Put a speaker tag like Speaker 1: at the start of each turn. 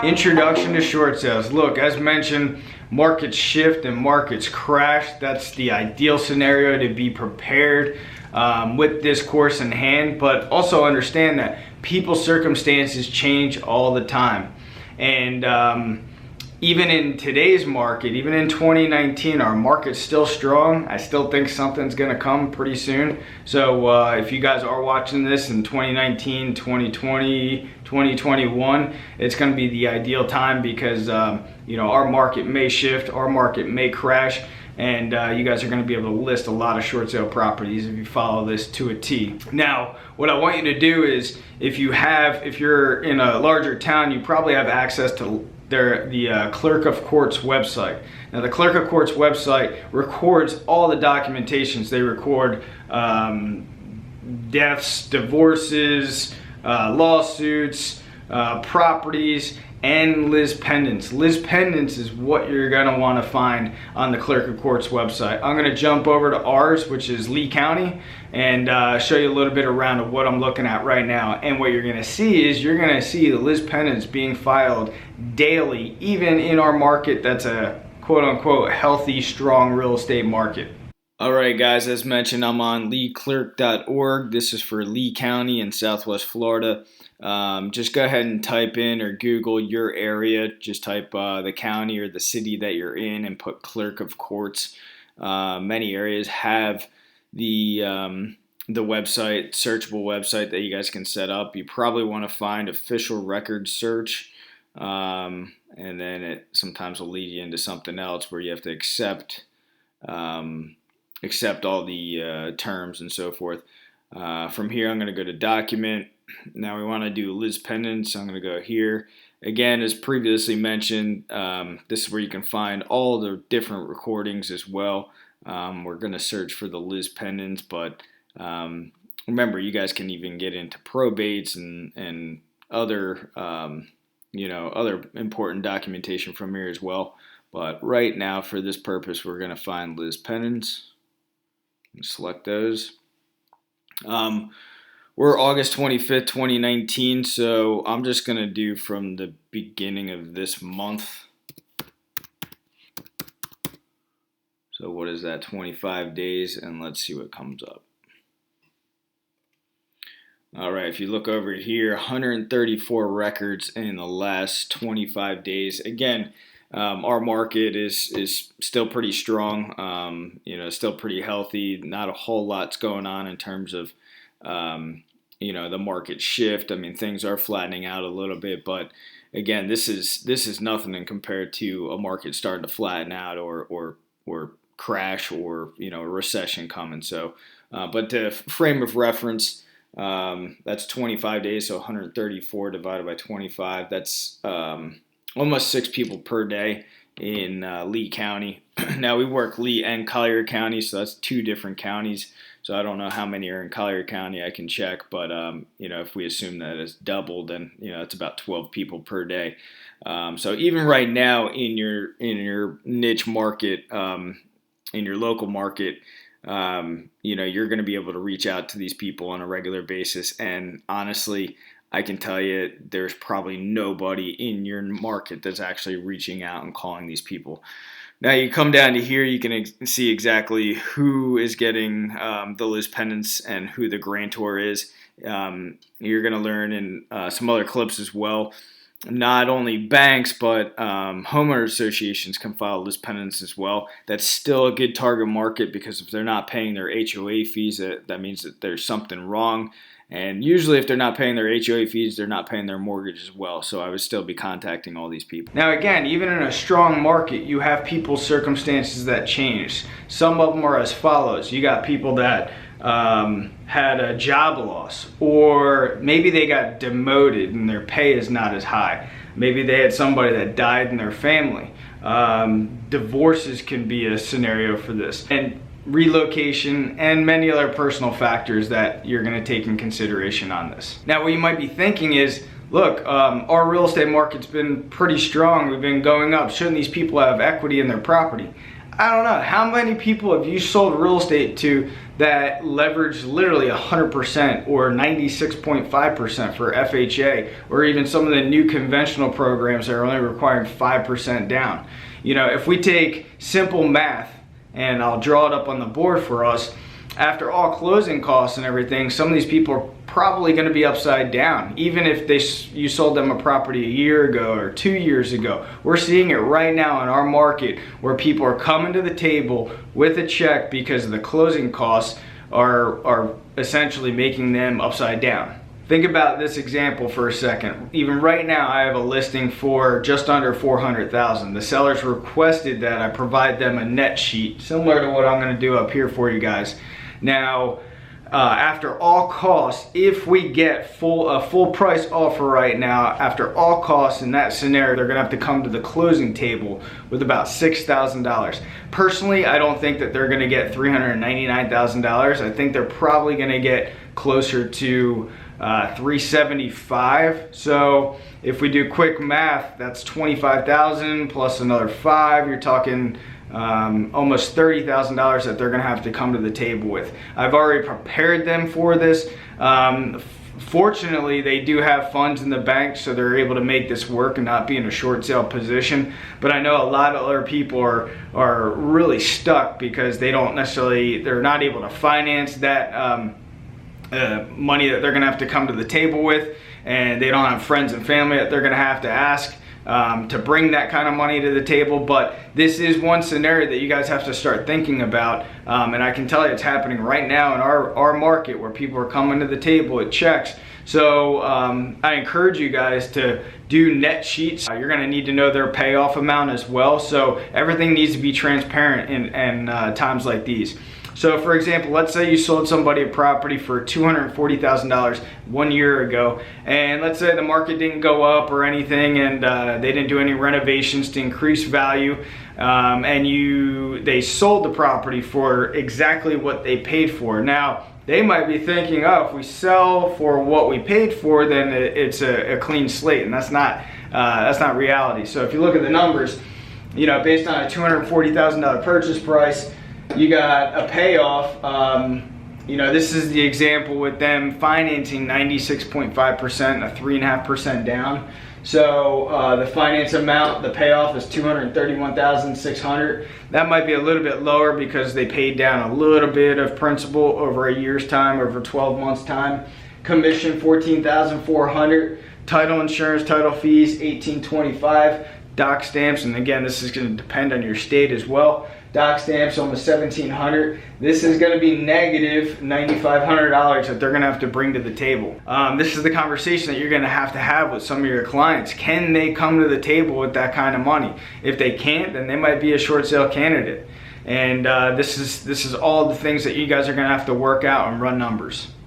Speaker 1: Introduction to short sales. Look, as mentioned, markets shift and markets crash. That's the ideal scenario to be prepared with this course in hand, but also understand that people's circumstances change all the time. And even in today's market, even in 2019, our market's still strong. I still think something's gonna come pretty soon. So if you guys are watching this in 2019, 2020, 2021, it's gonna be the ideal time because you know, our market may shift, our market may crash, and you guys are gonna be able to list a lot of short sale properties if you follow this to a T. Now, what I want you to do is, if you're in a larger town, you probably have access to the Clerk of Court's website. Now, the Clerk of Court's website records all the documentations. They record deaths, divorces, lawsuits, properties, and lis pendens. Lis pendens is what you're gonna wanna find on the Clerk of Court's website. I'm gonna jump over to ours, which is Lee County, and show you a little bit around of what I'm looking at right now. And what you're gonna see is, you're gonna see the lis pendens being filed daily, even in our market that's a quote unquote healthy, strong real estate market. All right, guys, as mentioned, I'm on leeclerk.org. This is for Lee County in Southwest Florida. Just go ahead and type in or Google your area. Just type the county or the city that you're in and put Clerk of Courts. Many areas have the website, searchable website that you guys can set up. You probably want to find official record search, and then it sometimes will lead you into something else where you have to accept all the terms and so forth. From here, I'm going to go to document. Now we want to do lis pendens, so I'm going to go here. Again, as previously mentioned, this is where you can find all the different recordings as well. We're going to search for the lis pendens, but remember, you guys can even get into probates and other other important documentation from here as well. But right now, for this purpose, we're going to find lis pendens. Select those. We're August 25th, 2019, so I'm just going to do from the beginning of this month. So what is that, 25 days, and let's see what comes up. All right, if you look over here, 134 records in the last 25 days. Again, our market is still pretty strong, still pretty healthy. Not a whole lot's going on in terms of, the market shift. I mean, things are flattening out a little bit, but again, this is nothing compared to a market starting to flatten out or crash or, a recession coming. So, but the frame of reference, that's 25 days, so 134 divided by 25. That's almost 6 people per day in Lee County. Now, we work Lee and Collier County, so that's 2 different counties. So I don't know how many are in Collier County. I can check, but if we assume that it's doubled, then it's about 12 people per day. So even right now in your niche market, in your local market, you're going to be able to reach out to these people on a regular basis. And honestly, I can tell you there's probably nobody in your market that's actually reaching out and calling these people. Now you come down to here, you can see exactly who is getting the lis pendens and who the grantor is. You're going to learn in some other clips as well. Not only banks, but homeowner associations can file lis pendens as well. That's still a good target market, because if they're not paying their HOA fees, that means that there's something wrong. And usually if they're not paying their HOA fees, they're not paying their mortgage as well. So I would still be contacting all these people. Now again, even in a strong market, you have people's circumstances that change. Some of them are as follows. You got people that had a job loss, or maybe they got demoted and their pay is not as high. Maybe they had somebody that died in their family. Divorces can be a scenario for this. And relocation, and many other personal factors that you're going to take in consideration on this. Now, what you might be thinking is, look, our real estate market's been pretty strong. We've been going up. Shouldn't these people have equity in their property? I don't know. How many people have you sold real estate to
Speaker 2: that leverage literally 100% or 96.5% for FHA, or even some of the new conventional programs that are only requiring 5% down. You know, if we take simple math, and I'll draw it up on the board for us, after all closing costs and everything, some of these people are probably going to be upside down, even if you sold them a property a year ago or 2 years ago. We're seeing it right now in our market where people are coming to the table with a check because the closing costs are essentially making them upside down. Think about this example for a second. Even right now, I have a listing for just under $400,000. The sellers requested that I provide them a net sheet, similar to what I'm going to do up here for you guys. Now, after all costs, if we get a full price offer right now, after all costs in that scenario, they're gonna have to come to the closing table with about $6,000. Personally, I don't think that they're gonna get $399,000. I think they're probably gonna get closer to $375,000. So if we do quick math, that's $25,000 plus another $5,000. You're talking almost $30,000 that they're going to have to come to the table with. I've already prepared them for this. Fortunately, they do have funds in the bank, so they're able to make this work and not be in a short sale position. But I know a lot of other people are really stuck because they're not able to finance that money that they're going to have to come to the table with, and they don't have friends and family that they're going to have to ask to bring that kind of money to the table. But this is one scenario that you guys have to start thinking about, and I can tell you it's happening right now in our market where people are coming to the table at checks. So I encourage you guys to do net sheets. You're going to need to know their payoff amount as well, so everything needs to be transparent in times like these. So for example, let's say you sold somebody a property for $240,000 1 year ago, and let's say the market didn't go up or anything, and they didn't do any renovations to increase value, and they sold the property for exactly what they paid for. Now, they might be thinking, oh, if we sell for what we paid for, then it's a clean slate, and that's not reality. So if you look at the numbers, you know, based on a $240,000 purchase price, you got a payoff. You know, this is the example with them financing 96.5%, a 3.5% down. So the finance amount, the payoff is $231,600. That might be a little bit lower because they paid down a little bit of principal over a year's time, over 12 months time. Commission $14,400. Title insurance, title fees $1,825. Doc stamps, and again, this is going to depend on your state as well. Doc stamps almost $1,700. This is going to be negative $9,500 that they're going to have to bring to the table. This is the conversation that you're going to have with some of your clients. Can they come to the table with that kind of money? If they can't, then they might be a short sale candidate. And this is all the things that you guys are going to have to work out and run numbers.